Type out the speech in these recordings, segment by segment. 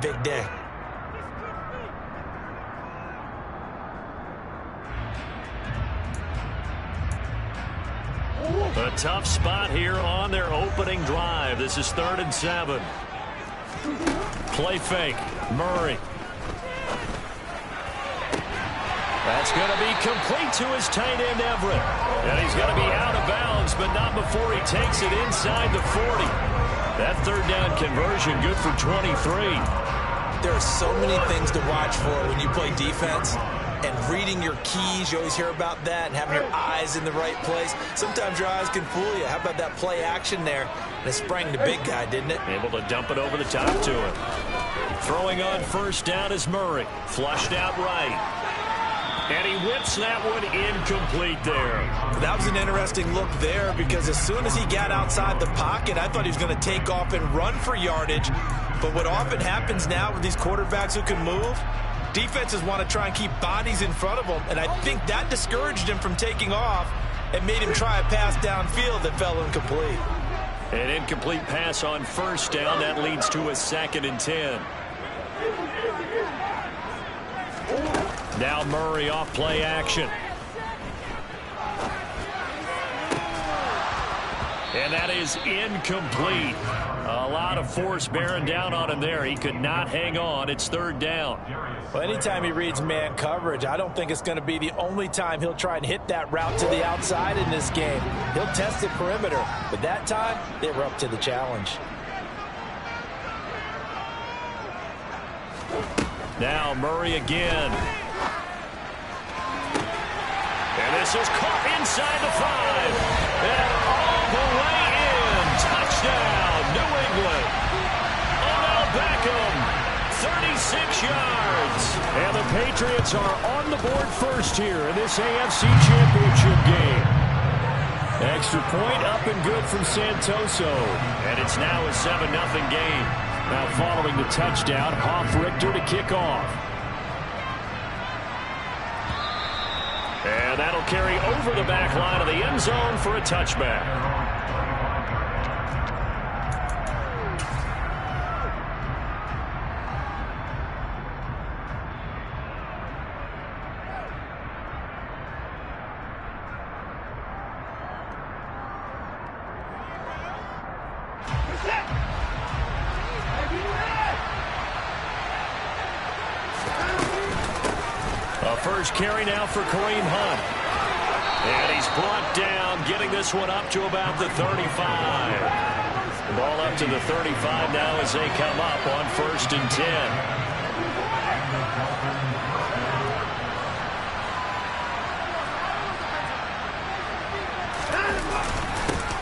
big day. A tough spot here on their opening drive. This is 3rd and 7. Play fake. Murray. That's going to be complete to his tight end, Everett. And he's going to be out of bounds, but not before he takes it inside the 40. That 3rd down conversion good for 23. There are so many things to watch for when you play defense. And reading your keys, you always hear about that, and having your eyes in the right place. Sometimes your eyes can fool you. How about that play action there? And it sprang the big guy, didn't it? Able to dump it over the top to him. Throwing on 1st down is Murray. Flushed out right. And he whips that one incomplete there. That was an interesting look there because as soon as he got outside the pocket, I thought he was going to take off and run for yardage. But what often happens now with these quarterbacks who can move, defenses want to try and keep bodies in front of them, and I think that discouraged him from taking off and made him try a pass downfield that fell incomplete. An incomplete pass on 1st down. That leads to a 2nd and 10. Now Murray off play action. And that is incomplete. A lot of force bearing down on him there. He could not hang on. It's 3rd down. Well, anytime he reads man coverage, I don't think it's going to be the only time he'll try and hit that route to the outside in this game. He'll test the perimeter, but that time they were up to the challenge. Now Murray again. And this is caught inside the 5. And all the way in. Touchdown, New England. Odell Beckham, 36 yards. And the Patriots are on the board first here in this AFC Championship game. Extra point up and good from Santoso. And it's now a 7-0 game. Now following the touchdown, Hoff-Richter to kick off. And that'll carry over the back line of the end zone for a touchback. First carry now for Kareem Hunt. And he's brought down, getting this one up to about the 35. The ball up to the 35 now as they come up on 1st and 10.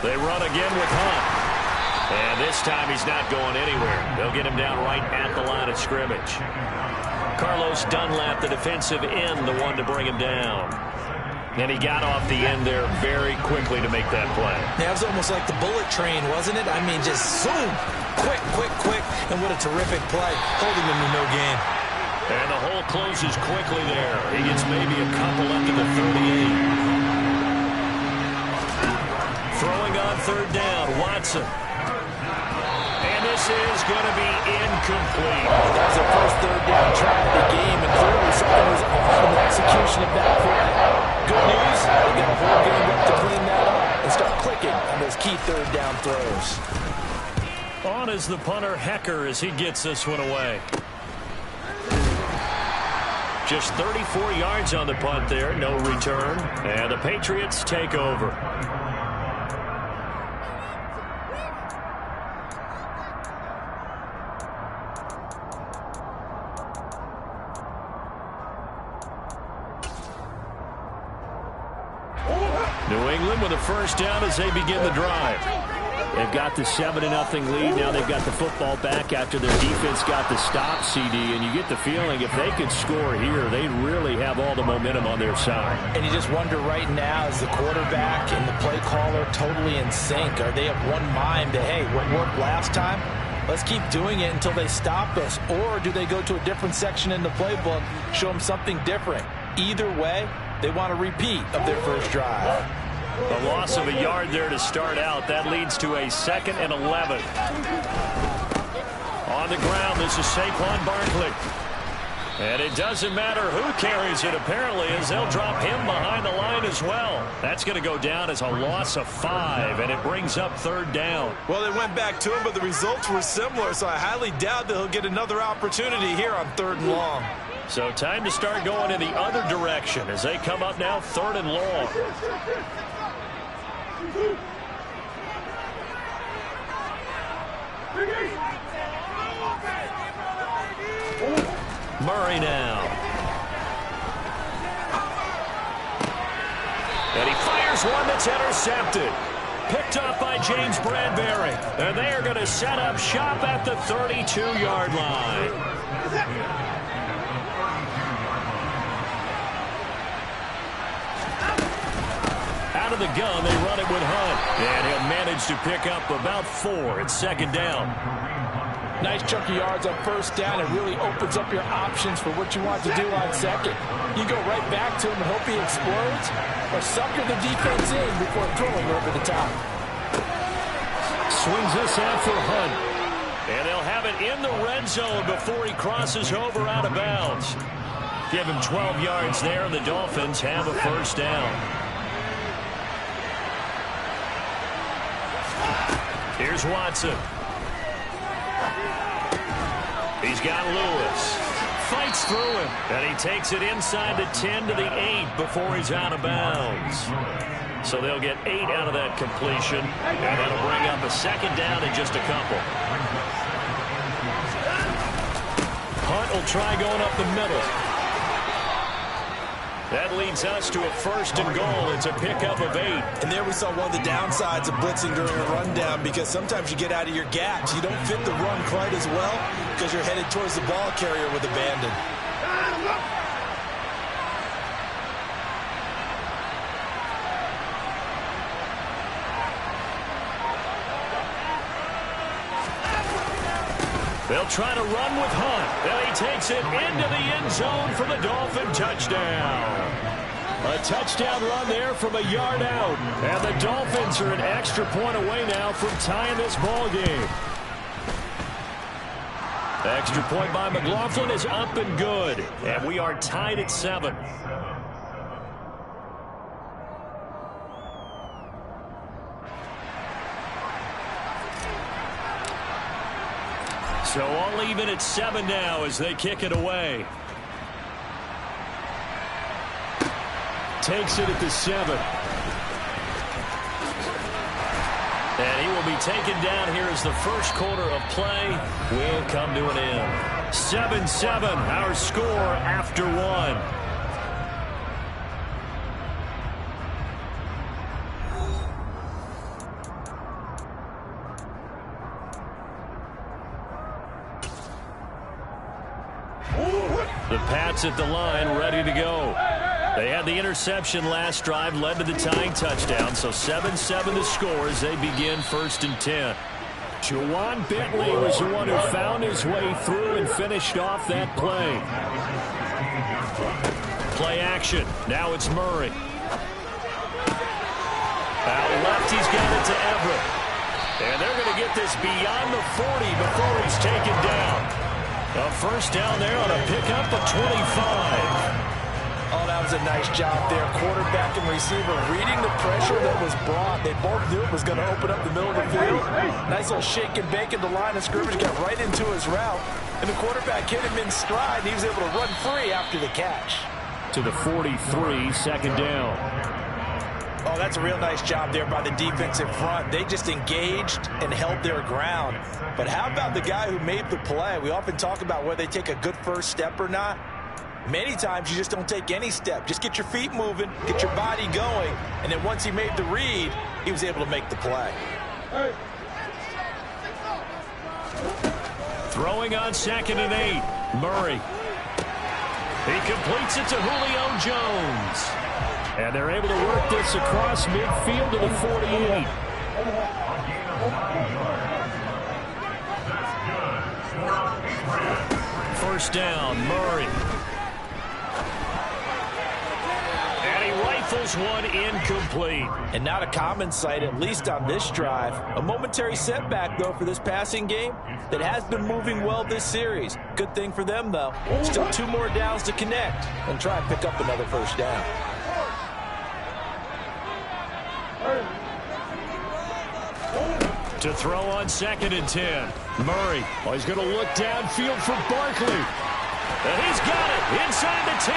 They run again with Hunt. And this time he's not going anywhere. They'll get him down right at the line of scrimmage. Carlos Dunlap, the defensive end, the one to bring him down. And he got off the end there very quickly to make that play. That was almost like the bullet train, wasn't it? I mean, just zoom. Quick, quick, quick. And what a terrific play, holding him to no gain. And the hole closes quickly there. He gets maybe a couple up to the 38. Throwing on 3rd down, Watson. And this is going to be incomplete. That was the first 3rd down try of the game, and clearly something was off in the execution of that play. Good news, they got a whole game left to clean that up and start clicking on those key 3rd down throws. On is the punter, Hecker, as he gets this one away. Just 34 yards on the punt there, no return. And the Patriots take over. New England with a first down as they begin the drive. They've got the 7-0 lead. Now they've got the football back after their defense got the stop, CD. And you get the feeling if they could score here, they really have all the momentum on their side. And you just wonder right now, is the quarterback and the play caller totally in sync? Are they of one mind that, hey, what worked last time? Let's keep doing it until they stop us. Or do they go to a different section in the playbook, show them something different? Either way, they want a repeat of their first drive. A loss of a yard there to start out. That leads to a 2nd and 11. On On the ground, this is Saquon Barkley. And it doesn't matter who carries it, apparently, as they'll drop him behind the line as well. That's going to go down as a loss of 5, and it brings up 3rd down. Well, they went back to him, but the results were similar, so I highly doubt that he'll get another opportunity here on 3rd and long. So time to start going in the other direction as they come up now 3rd and long. Murray now. And he fires one that's intercepted. Picked up by James Bradbury. And they are going to set up shop at the 32-yard line. Out of the gun, they run it with Hunt. And he'll manage to pick up about 4 at 2nd down. Nice chunk of yards on 1st down. It really opens up your options for what you want to do on 2nd. You go right back to him and hope he explodes, or sucker the defense in before throwing over the top. Swings this out for Hunt. And they'll have it in the red zone before he crosses over out of bounds. Give him 12 yards there, and the Dolphins have a 1st down. Here's Watson. He's got Lewis. Fights through him. And he takes it inside the 10 to the 8 before he's out of bounds. So they'll get 8 out of that completion. And that'll bring up a 2nd down in just a couple. Hunt will try going up the middle. That leads us to a 1st and goal. It's a pickup of 8. And there we saw one of the downsides of blitzing during a rundown, because sometimes you get out of your gaps. You don't fit the run quite as well because you're headed towards the ball carrier with abandon. They'll try to run with Hunt. And he takes it into the end zone for the Dolphin touchdown. A touchdown run there from a yard out. And the Dolphins are an extra point away now from tying this ball game. The extra point by McLaughlin is up and good. And we are tied at 7. So all even at 7 now as they kick it away. Takes it at the 7. And he will be taken down here as the first quarter of play will come to an end. 7-7, our score after 1. The Pats at the line, ready to go. They had the interception last drive, led to the tying touchdown, so 7-7 the score as they begin 1st and 10. Juwan Bentley was the one who found his way through and finished off that play. Play action. Now it's Murray. Out left, he's got it to Everett. And they're going to get this beyond the 40 before he's taken down. A 1st down there on a pickup of 25. Oh, that was a nice job there. Quarterback and receiver reading the pressure that was brought. They both knew it was going to open up the middle of the field. Nice little shake and bake at the line of scrimmage. Got right into his route. And the quarterback hit him in stride. He was able to run free after the catch. To the 43, 2nd down. Oh, that's a real nice job there by the defensive front. They just engaged and held their ground. But how about the guy who made the play? We often talk about whether they take a good first step or not. Many times you just don't take any step. Just get your feet moving, get your body going, and then once he made the read, he was able to make the play. Throwing on 2nd and 8. Murray. He completes it to Julio Jones. And they're able to work this across midfield to the 48. First down, Murray. And he rifles one incomplete. And not a common sight, at least on this drive. A momentary setback, though, for this passing game that has been moving well this series. Good thing for them, though. Still 2 more downs to connect and try and pick up another first down. To throw on 2nd and 10. Murray, he's going to look downfield for Barkley. And he's got it inside the 10.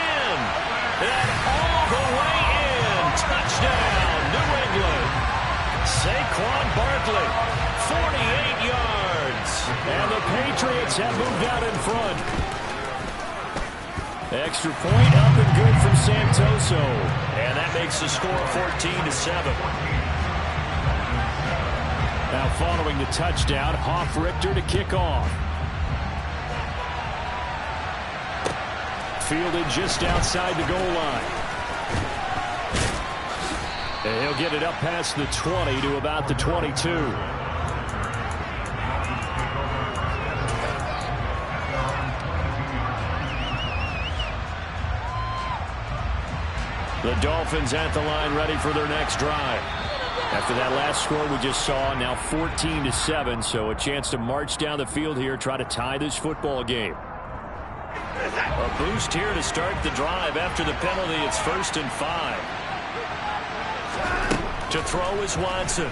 And all the way in. Touchdown, New England. Saquon Barkley, 48 yards. And the Patriots have moved out in front. Extra point up and good from Santoso. And that makes the score 14-7. Now following the touchdown, Hofrichter to kick off. Fielded just outside the goal line. And he'll get it up past the 20 to about the 22. The Dolphins at the line ready for their next drive. After that last score we just saw, now 14-7, so a chance to march down the field here, try to tie this football game. A boost here to start the drive. After the penalty, it's 1st and 5. To throw is Watson.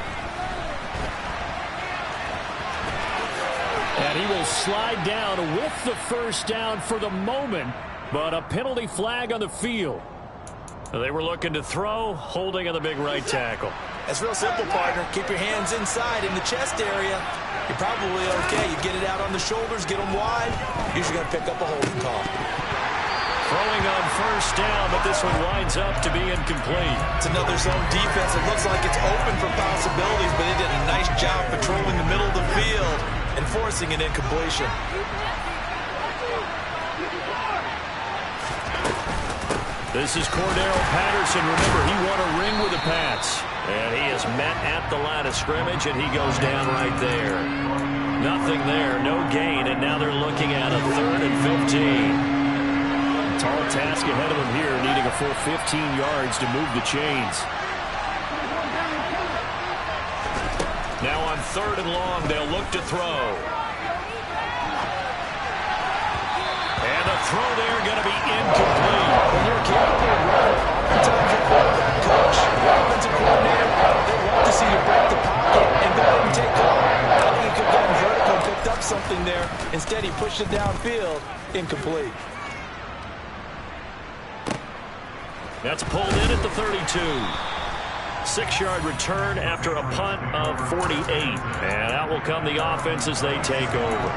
And he will slide down with the first down for the moment, but a penalty flag on the field. They were looking to throw, holding on the big right tackle. That's real simple, partner. Keep your hands inside in the chest area. You're probably okay. You get it out on the shoulders, get them wide. Usually going to pick up a holding call. Throwing on 1st down, but this one winds up to be incomplete. It's another zone defense. It looks like it's open for possibilities, but they did a nice job patrolling the middle of the field and forcing an incompletion. This is Cordero Patterson. Remember, he won a ring with the Pats. And he is met at the line of scrimmage, and he goes down right there. Nothing there, no gain, and now they're looking at a 3rd and 15. Tall task ahead of him here, needing a full 15 yards to move the chains. Now on 3rd and long, they'll look to throw. And the throw there going to be incomplete. When you're capable of running, oftentimes your quarterback coach, your offensive coordinator, they want to see you break the pocket and go ahead and take off. I think he could have gotten vertical and picked up something there. Instead, he pushed it downfield, incomplete. That's pulled in at the 32. 6-yard return after a punt of 48. And out will come the offense as they take over.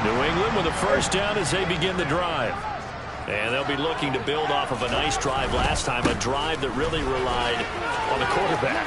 New England with a first down as they begin the drive. And they'll be looking to build off of a nice drive last time, a drive that really relied on the quarterback.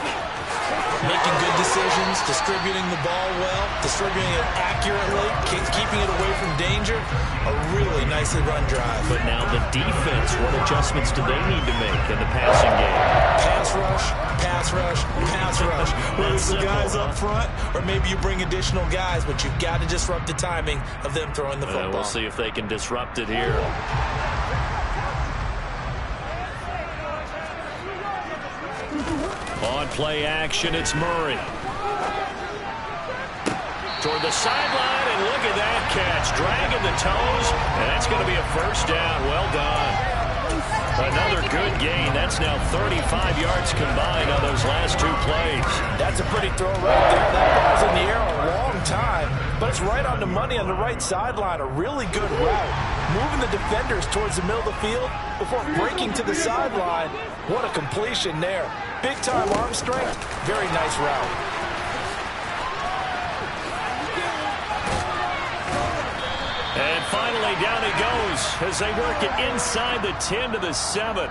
Making good decisions, distributing the ball well, distributing it accurately, keeping it away from danger. A really nicely run drive. But now the defense, what adjustments do they need to make in the passing game? Pass rush, pass rush, pass rush. Whether it's the guys up front or maybe you bring additional guys, but you've got to disrupt the timing of them throwing the football. We'll see if they can disrupt it here. On play action, it's Murray. Toward the sideline, and look at that catch. Dragging the toes, and that's going to be a first down. Well done. Another good gain. That's now 35 yards combined on those last 2 plays. That's a pretty throw right there. That ball's in the air a long time, but it's right on the money on the right sideline. A really good route. Moving the defenders towards the middle of the field before breaking to the sideline. What a completion there. Big-time arm strength. Very nice route. And finally, down he goes as they work it inside the 10 to the 7.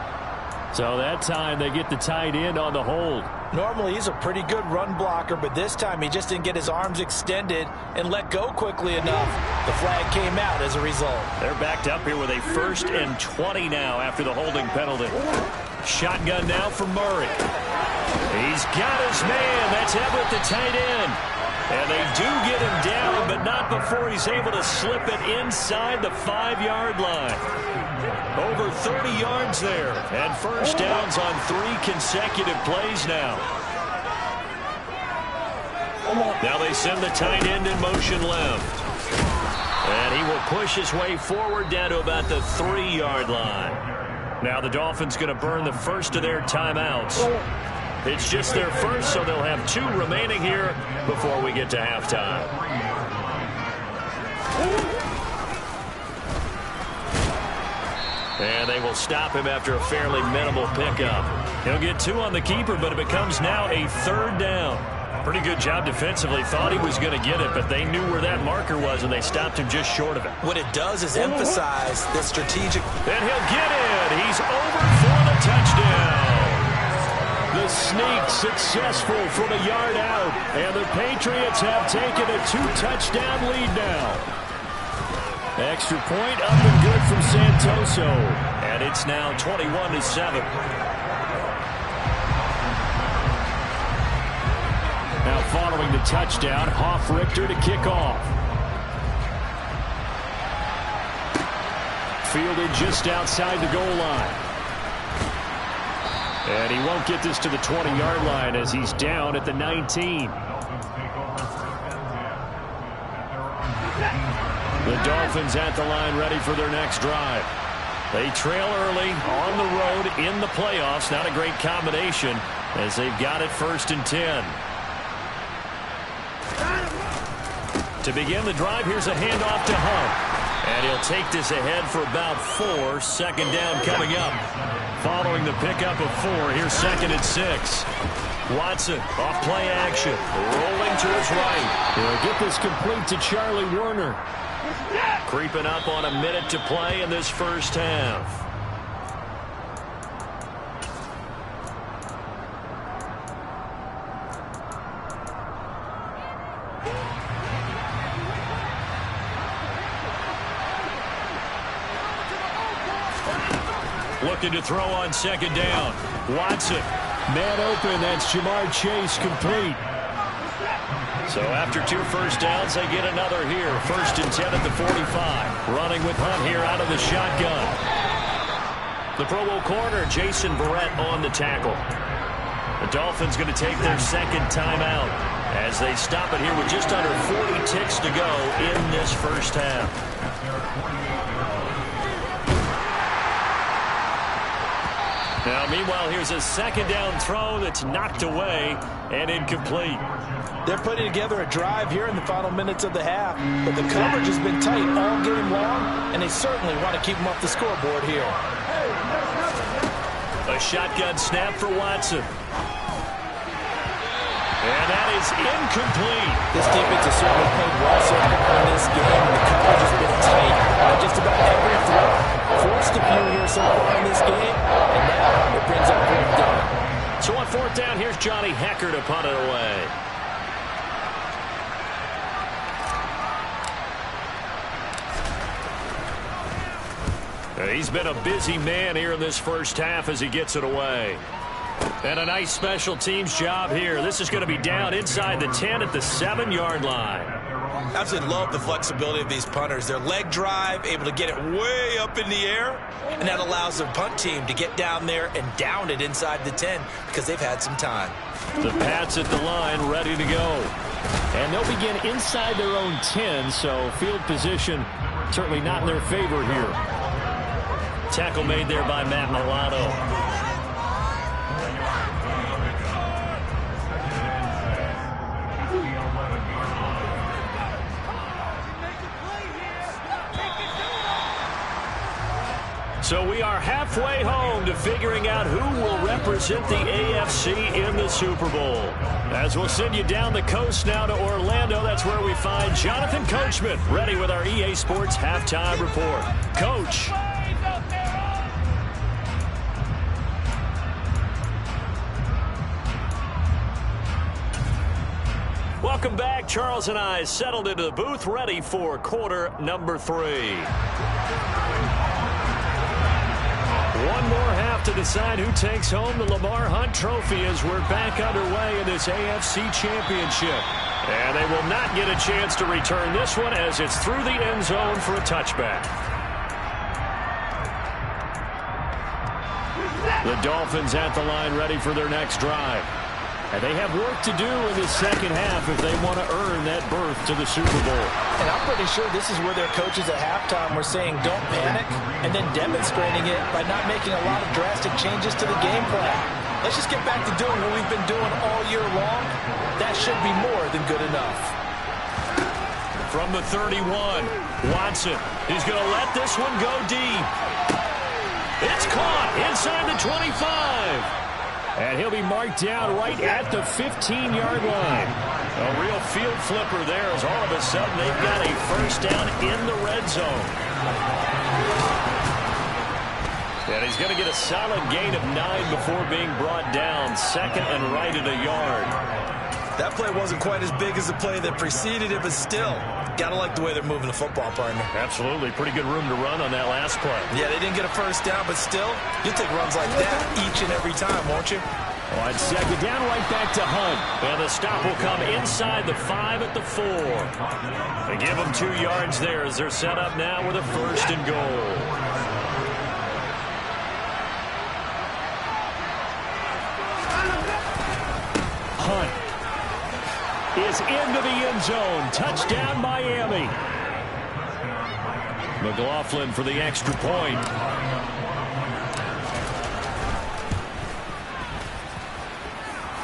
So that time they get the tight end on the hold. Normally he's a pretty good run blocker, but this time he just didn't get his arms extended and let go quickly enough. The flag came out as a result. They're backed up here with a 1st and 20 now after the holding penalty. Shotgun now for Murray. He's got his man. That's Everett, the tight end. And they do get him down, but not before he's able to slip it inside the 5-yard line. Over 30 yards there. And first downs on 3 consecutive plays now. Now they send the tight end in motion left. And he will push his way forward down to about the 3-yard line. Now the Dolphins going to burn the first of their timeouts. It's just their first, so they'll have 2 remaining here before we get to halftime. And they will stop him after a fairly minimal pickup. He'll get 2 on the keeper, but it becomes now a 3rd down. Pretty good job defensively. Thought he was going to get it, but they knew where that marker was, and they stopped him just short of it. What it does is emphasize the strategic. And he'll get it. He's over for the touchdown. The sneak successful from a yard out, and the Patriots have taken a 2-touchdown lead now. Extra point up and good from Santoso, and it's now 21-7. Now following the touchdown, Hoff-Richter to kick off. Fielded just outside the goal line. And he won't get this to the 20-yard line as he's down at the 19. The Dolphins at the line ready for their next drive. They trail early on the road in the playoffs. Not a great combination as they've got it 1st and 10. To begin the drive, here's a handoff to Hunt. And he'll take this ahead for about 4. 2nd down coming up. Following the pickup of 4, here's 2nd and 6. Watson off play action. Rolling to his right. He'll get this complete to Charlie Werner. Creeping up on a minute to play in this first half. Looking to throw on 2nd down. Watson, man open. That's Jamar Chase complete. So after 2 first downs, they get another here. 1st and 10 at the 45. Running with Hunt here out of the shotgun. The Pro Bowl corner, Jason Verrett on the tackle. The Dolphins going to take their 2nd timeout as they stop it here with just under 40 ticks to go in this first half. Now, meanwhile, here's a 2nd down throw that's knocked away and incomplete. They're putting together a drive here in the final minutes of the half, but the coverage has been tight all game long, and they certainly want to keep them off the scoreboard here. A shotgun snap for Watson. And that is incomplete. This defense has certainly played well so far in this game, and the coverage has been tight on just about every throw. Forced a few here so far in this game, and now it brings up 4th down. So on 4th down, here's Johnny Hekker to punt it away. He's been a busy man here in this first half as he gets it away. And a nice special teams job here. This is going to be down inside the 10 at the 7-yard line. I absolutely love the flexibility of these punters. Their leg drive, able to get it way up in the air, and that allows their punt team to get down there and down it inside the 10 because they've had some time. The Pats at the line ready to go. And they'll begin inside their own 10, so field position certainly not in their favor here. Tackle made there by Matt Milano. So we are halfway home to figuring out who will represent the AFC in the Super Bowl. As we'll send you down the coast now to Orlando, that's where we find Jonathan Coachman, ready with our EA Sports Halftime Report. Coach. Welcome back. Charles and I settled into the booth, ready for quarter number 3. One more half to decide who takes home the Lamar Hunt Trophy as we're back underway in this AFC Championship. And they will not get a chance to return this one as it's through the end zone for a touchback. The Dolphins at the line ready for their next drive. And they have work to do in the second half if they want to earn that berth to the Super Bowl. And I'm pretty sure this is where their coaches at halftime were saying don't panic and then demonstrating it by not making a lot of drastic changes to the game plan. Let's just get back to doing what we've been doing all year long. That should be more than good enough. From the 31, Watson is going to let this one go deep. It's caught inside the 25. And he'll be marked down right at the 15-yard line. A real field flipper there as all of a sudden they've got a first down in the red zone. And he's going to get a solid gain of 9 before being brought down. Second and right at a yard. That play wasn't quite as big as the play that preceded it, but still, got to like the way they're moving the football, partner. Absolutely. Pretty good room to run on that last play. Yeah, they didn't get a first down, but still, you'll take runs like that each and every time, won't you? On second down, right back to Hunt. And the stop will come inside the 5 at the 4. They give them 2 yards there as they're set up now with a first and goal. Hunt is into the end zone. Touchdown, Miami. McLaughlin for the extra point.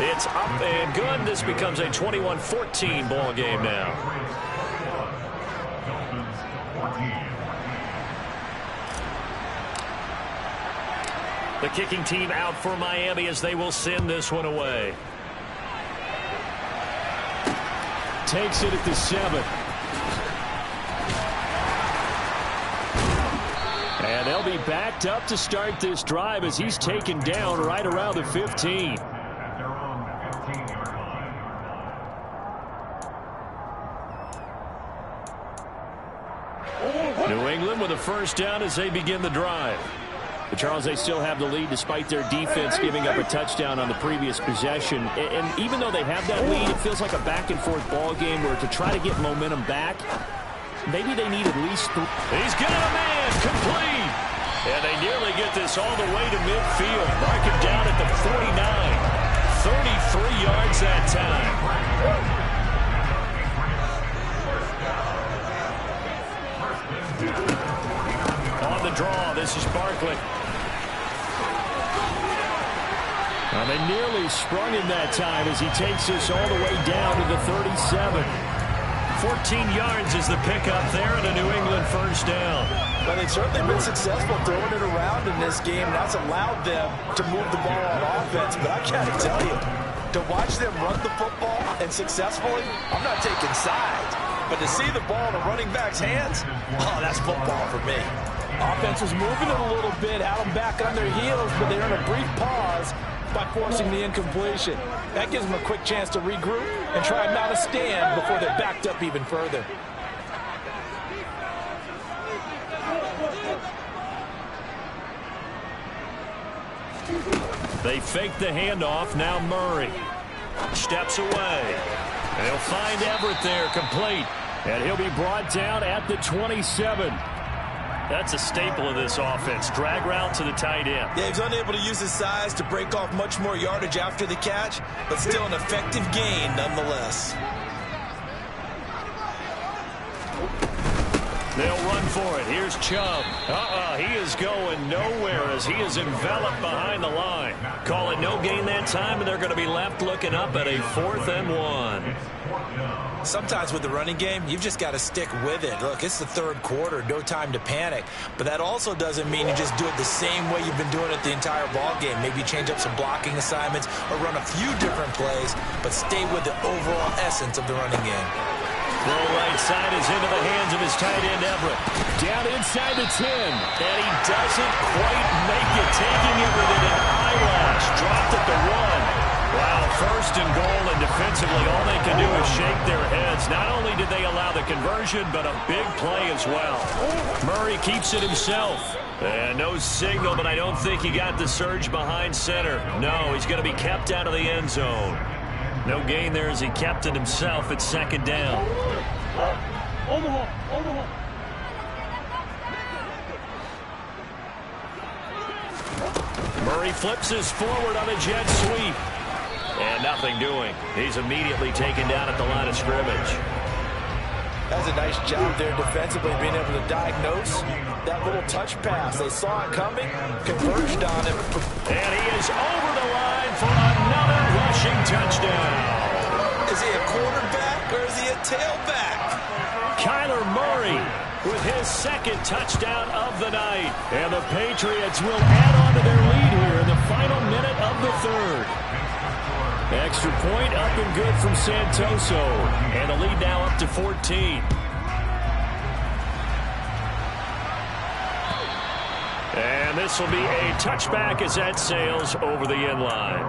It's up and good. This becomes a 21-14 ball game now. The kicking team out for Miami as they will send this one away. Takes it at the 7. And they'll be backed up to start this drive as he's taken down right around the 15. New England with a first down as they begin the drive. But Charles, they still have the lead despite their defense giving up a touchdown on the previous possession. And even though they have that lead, it feels like a back-and-forth ball game where to try to get momentum back, maybe they need at least 3. He's got a man, complete. And they nearly get this all the way to midfield. Mark it down at the 49. 33 yards that time. On the draw, this is Barkley. Well, they nearly sprung him that time as he takes this all the way down to the 37. 14 yards is the pickup there and a New England first down. But they've certainly been successful throwing it around in this game. That's allowed them to move the ball on offense. But I got to tell you, to watch them run the football and successfully, I'm not taking sides. But to see the ball in a running back's hands, oh, that's football for me. Offense was moving it a little bit, had them back on their heels, but they earned a brief pause by forcing the incompletion. That gives them a quick chance to regroup and try not to stand before they're backed up even further. They fake the handoff. Now Murray steps away. And he'll find Everett there, complete. And he'll be brought down at the 27. That's a staple of this offense. Drag route to the tight end. Yeah, he's unable to use his size to break off much more yardage after the catch, but still an effective gain nonetheless. They'll run for it. Here's Chubb. He is going nowhere as he is enveloped behind the line. Call it no gain that time, and they're going to be left looking up at a 4th and 1. Sometimes with the running game, you've just got to stick with it. Look, it's the 3rd quarter, no time to panic. But that also doesn't mean you just do it the same way you've been doing it the entire ball game. Maybe change up some blocking assignments or run a few different plays, but stay with the overall essence of the running game. Throw right side is into the hands of his tight end, Everett. Down inside the 10. And he doesn't quite make it. Taking it within an eyelash. Dropped at the 1. Wow, 1st and goal, and defensively all they they can do is shake their heads. Not only did they allow the conversion, but a big play as well. Murray keeps it himself. And no signal, but I don't think he got the surge behind center. No, he's going to be kept out of the end zone. No gain there as he kept it himself at second down. Murray flips his forward on a jet sweep. And nothing doing. He's immediately taken down at the line of scrimmage. That's a nice job there defensively, being able to diagnose that little touch pass. They saw it coming, converged on him. And he is over the line for another rushing touchdown. Is he a quarterback or is he a tailback? Kyler Murray with his second touchdown of the night. And the Patriots will add on to their lead here in the final minute of the third. Extra point up and good from Santoso. And the lead now up to 14. And this will be a touchback as that sails over the end line.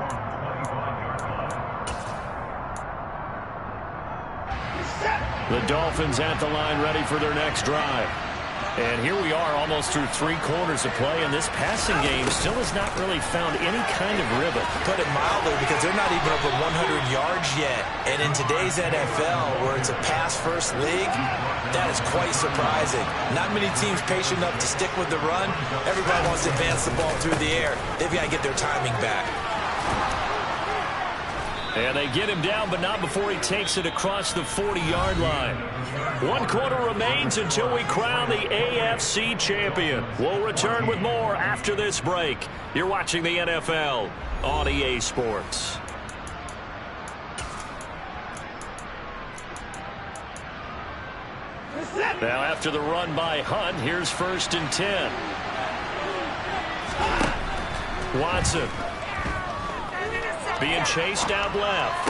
The Dolphins at the line ready for their next drive. And here we are almost through 3 quarters of play, and this passing game still has not really found any kind of rhythm. Put it mildly, because they're not even over 100 yards yet. And in today's NFL, where it's a pass-first league, that is quite surprising. Not many teams patient enough to stick with the run. Everybody wants to advance the ball through the air. They've got to get their timing back. And they get him down, but not before he takes it across the 40-yard line. 1 quarter remains until we crown the AFC champion. We'll return with more after this break. You're watching the NFL on EA Sports. Now after the run by Hunt, here's 1st and 10. Watson being chased out left.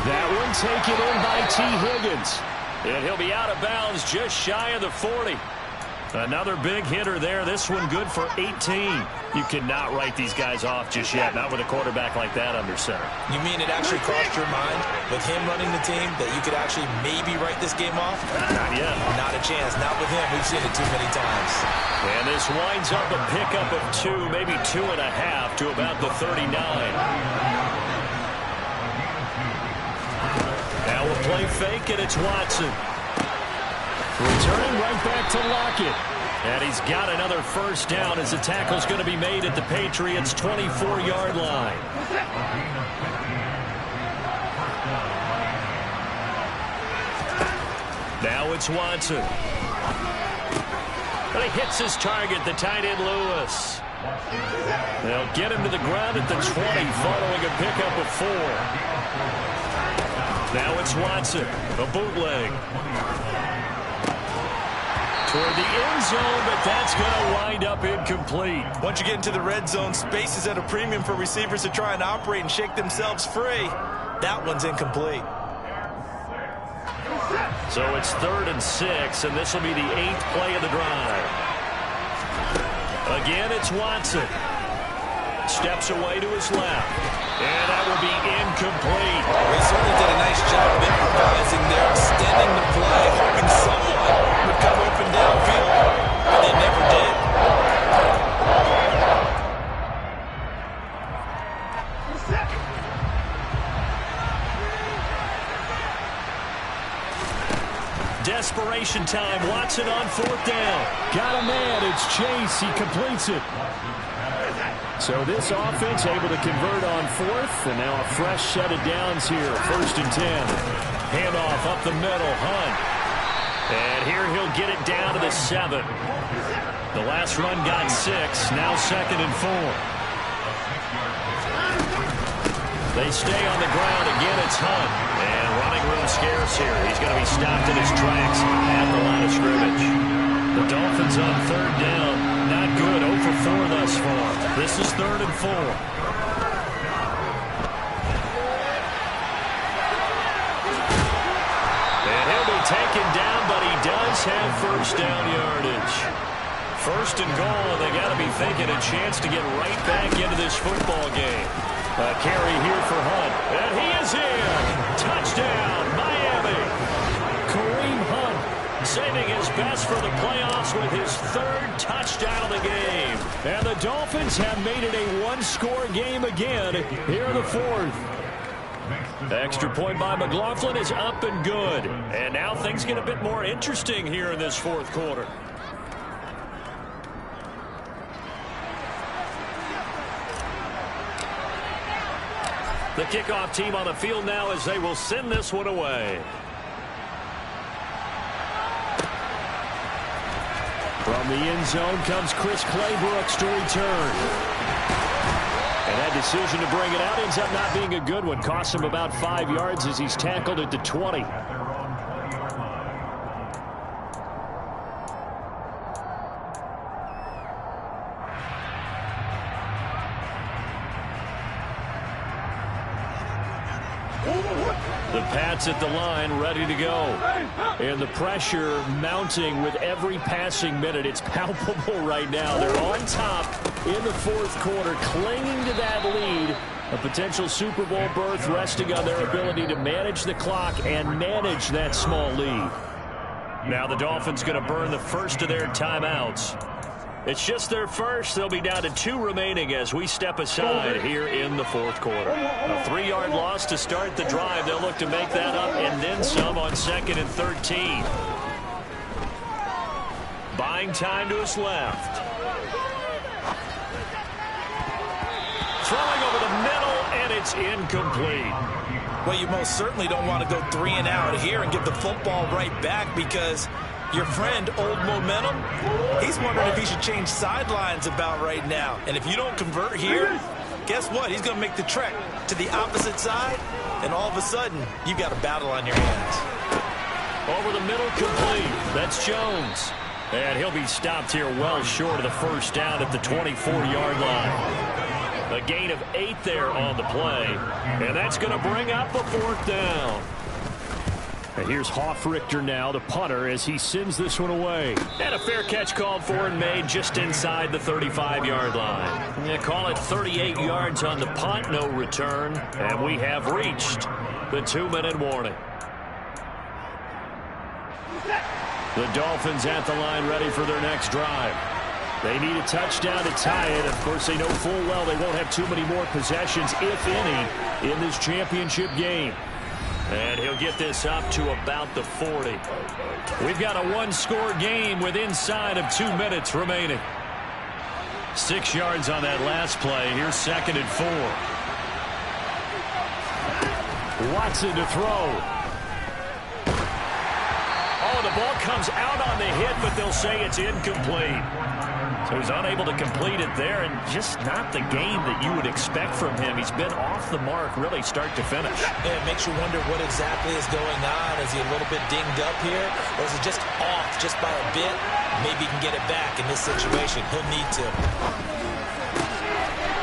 That one taken in by T. Higgins. And he'll be out of bounds just shy of the 40. Another big hitter there. This one good for 18. You cannot write these guys off just yet, not with a quarterback like that under center. You mean it actually crossed your mind with him running the team that you could actually maybe write this game off? Not yet. Not a chance. Not with him. We've seen it too many times. And this winds up a pickup of 2, maybe 2.5 to about the 39. Now we'll play fake, and it's Watson. Returning right back to Lockett. And he's got another 1st down as the tackle's going to be made at the Patriots' 24-yard line. Now it's Watson. But he hits his target, the tight end Lewis. They'll get him to the ground at the 20 following a pickup of 4. Now it's Watson, a bootleg. Toward the end zone, but that's going to wind up incomplete. Once you get into the red zone, space is at a premium for receivers to try and operate and shake themselves free. That one's incomplete. So it's 3rd and 6, and this will be the 8th play of the drive. Again, it's Watson. Steps away to his left. And that will be incomplete. He certainly did a nice job of improvising there, extending the play, hoping someone would come open downfield, but they never did. Desperation time. Watson on 4th down. Got a man. It's Chase. He completes it. So this offense able to convert on 4th, and now a fresh set of downs here. 1st and 10. Handoff up the middle. Hunt. And here he'll get it down to the 7. The last run got 6. Now 2nd and 4. They stay on the ground. Again, it's Hunt. And running room scarce here. He's going to be stopped in his tracks at the line of scrimmage. The Dolphins on 3rd down. Not good. 0 for 4 thus far. This is 3rd and 4. And he'll be taken down, but he does have 1st down yardage. 1st and goal, and they got to be thinking a chance to get right back into this football game. A carry here for Hunt. And he is in. Touchdown, Miami. Kareem Hunt saving his best for the playoffs with his third touchdown of the game. And the Dolphins have made it a one-score game again here in the fourth. The extra point by McLaughlin is up and good. And now things get a bit more interesting here in this fourth quarter. The kickoff team on the field now as they will send this one away. From the end zone comes Chris Claybrook to return. And that decision to bring it out ends up not being a good one. Costs him about 5 yards as he's tackled at the 20. The Pats at the line, ready to go. And the pressure mounting with every passing minute. It's palpable right now. They're on top in the fourth quarter, clinging to that lead. A potential Super Bowl berth resting on their ability to manage the clock and manage that small lead. Now the Dolphins going to burn the first of their timeouts. It's just their first. They'll be down to 2 remaining as we step aside here in the fourth quarter. A 3-yard loss to start the drive. They'll look to make that up and then some on 2nd and 13. Buying time to his left. Throwing over the middle, and it's incomplete. Well, you most certainly don't want to go 3 and out here and give the football right back because your friend, Old Momentum, he's wondering if he should change sidelines about right now. And if you don't convert here, guess what? He's going to make the trek to the opposite side, and all of a sudden, you got a battle on your hands. Over the middle, complete. That's Jones. And he'll be stopped here well short of the first down at the 24-yard line. A gain of 8 there on the play, and that's going to bring up a 4th down. And here's Hofrichter now, the punter, as he sends this one away. And a fair catch called for and made just inside the 35-yard line. You call it 38 yards on the punt, no return. And we have reached the 2-minute warning. The Dolphins at the line ready for their next drive. They need a touchdown to tie it. Of course, they know full well they won't have too many more possessions, if any, in this championship game. And he'll get this up to about the 40. We've got a one-score game with inside of 2 minutes remaining. 6 yards on that last play. Here's 2nd and 4. Watson to throw. Oh, the ball comes out on the hit, but they'll say it's incomplete. So he's unable to complete it there, and just not the game that you would expect from him. He's been off the mark, really, start to finish. Yeah, it makes you wonder what exactly is going on. Is he a little bit dinged up here, or is it just off just by a bit? Maybe he can get it back in this situation. He'll need to.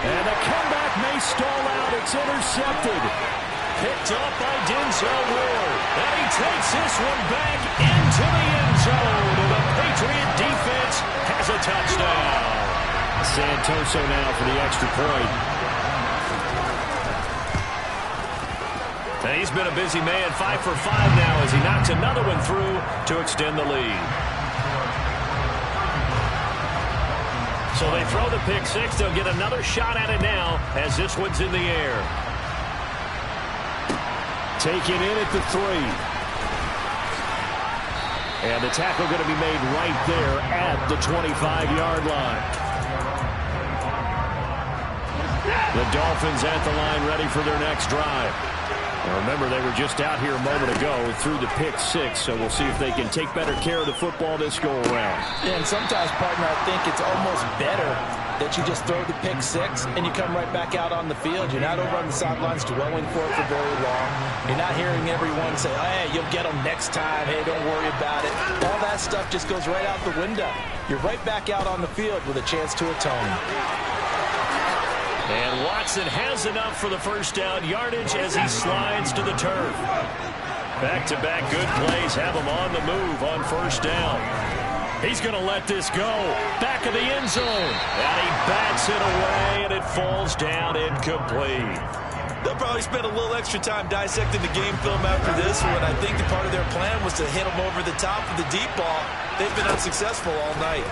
And the comeback may stall out. It's intercepted. Picked up by Denzel Ward. And he takes this one back into the end zone. And the Patriot defense has a touchdown. Santoso now for the extra point. And he's been a busy man, 5 for 5 now as he knocks another one through to extend the lead. So they throw the pick 6. They'll get another shot at it now as this one's in the air. Taken in at the 3. And the tackle going to be made right there at the 25-yard line. The Dolphins at the line ready for their next drive. Now remember, they were just out here a moment ago through the pick 6, so we'll see if they can take better care of the football this go-around. Yeah, and sometimes, partner, I think it's almost better that you just throw the pick 6 and you come right back out on the field. You're not over on the sidelines dwelling for it for very long. You're not hearing everyone say, hey, you'll get them next time. Hey, don't worry about it. All that stuff just goes right out the window. You're right back out on the field with a chance to atone. And Watson has enough for the first down yardage as he slides to the turf. Back-to-back good plays have him on the move on first down. He's going to let this go. Back of the end zone. And he bats it away, and it falls down incomplete. They'll probably spend a little extra time dissecting the game film after this one. I think the part of their plan was to hit him over the top of the deep ball. They've been unsuccessful all night.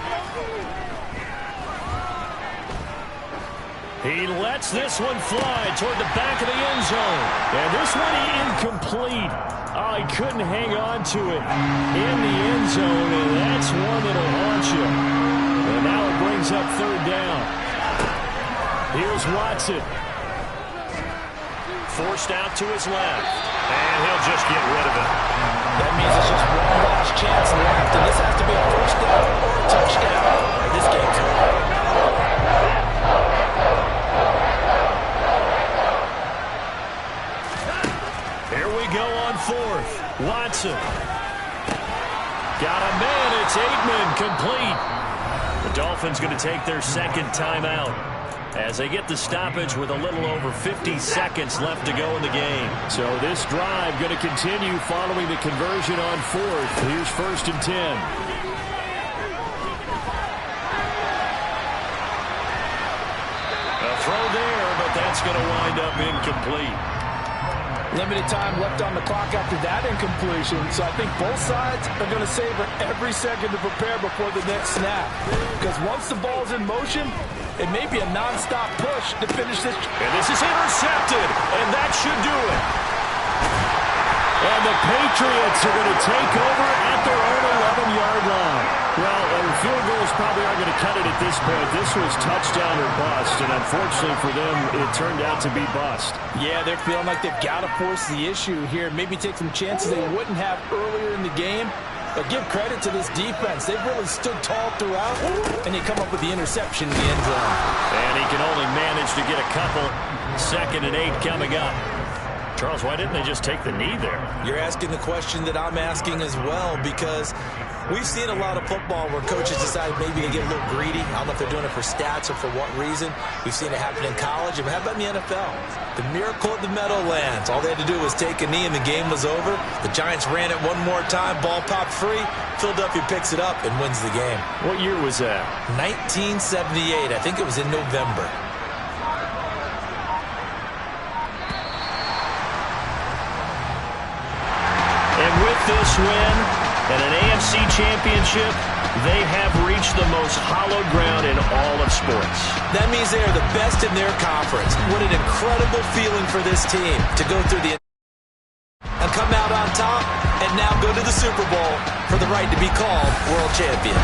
He lets this one fly toward the back of the end zone. And this one incomplete. Oh, he couldn't hang on to it in the end zone, and that's one that'll haunt you. And now it brings up third down. Here's Watson. Forced out to his left. And he'll just get rid of it. That means it's just one last chance left, and this has to be a first down or a touchdown. This game's over. Here we go on fourth. Watson. Got a man. It's Aitman, complete. The Dolphins going to take their second timeout as they get the stoppage with a little over 50 seconds left to go in the game. So this drive going to continue following the conversion on fourth. Here's 1st and 10. A throw there, but that's going to wind up incomplete. Limited time left on the clock after that incompletion, so I think both sides are going to savor every second to prepare before the next snap. Because once the ball's in motion, it may be a non-stop push to finish this. And this is intercepted, and that should do it. And the Patriots are going to take over at their own 11-yard line. Well, field goals probably aren't going to cut it at this point. This was touchdown or bust, and unfortunately for them, it turned out to be bust. Yeah, they're feeling like they've got to force the issue here. Maybe take some chances they wouldn't have earlier in the game. But give credit to this defense. They've really stood tall throughout, and they come up with the interception in the end zone. And he can only manage to get a couple. 2nd and 8 coming up. Charles, why didn't they just take the knee there? You're asking the question that I'm asking as well, because we've seen a lot of football where coaches decide maybe to get a little greedy. I don't know if they're doing it for stats or for what reason. We've seen it happen in college. And how about in the NFL? The miracle of the Meadowlands. All they had to do was take a knee and the game was over. The Giants ran it one more time. Ball popped free. Philadelphia picks it up and wins the game. What year was that? 1978. I think it was in November. And with this win and an AFC championship, they have reached the most hallowed ground in all of sports. That means they are the best in their conference. What an incredible feeling for this team to go through the and come out on top and now go to the Super Bowl for the right to be called world champion.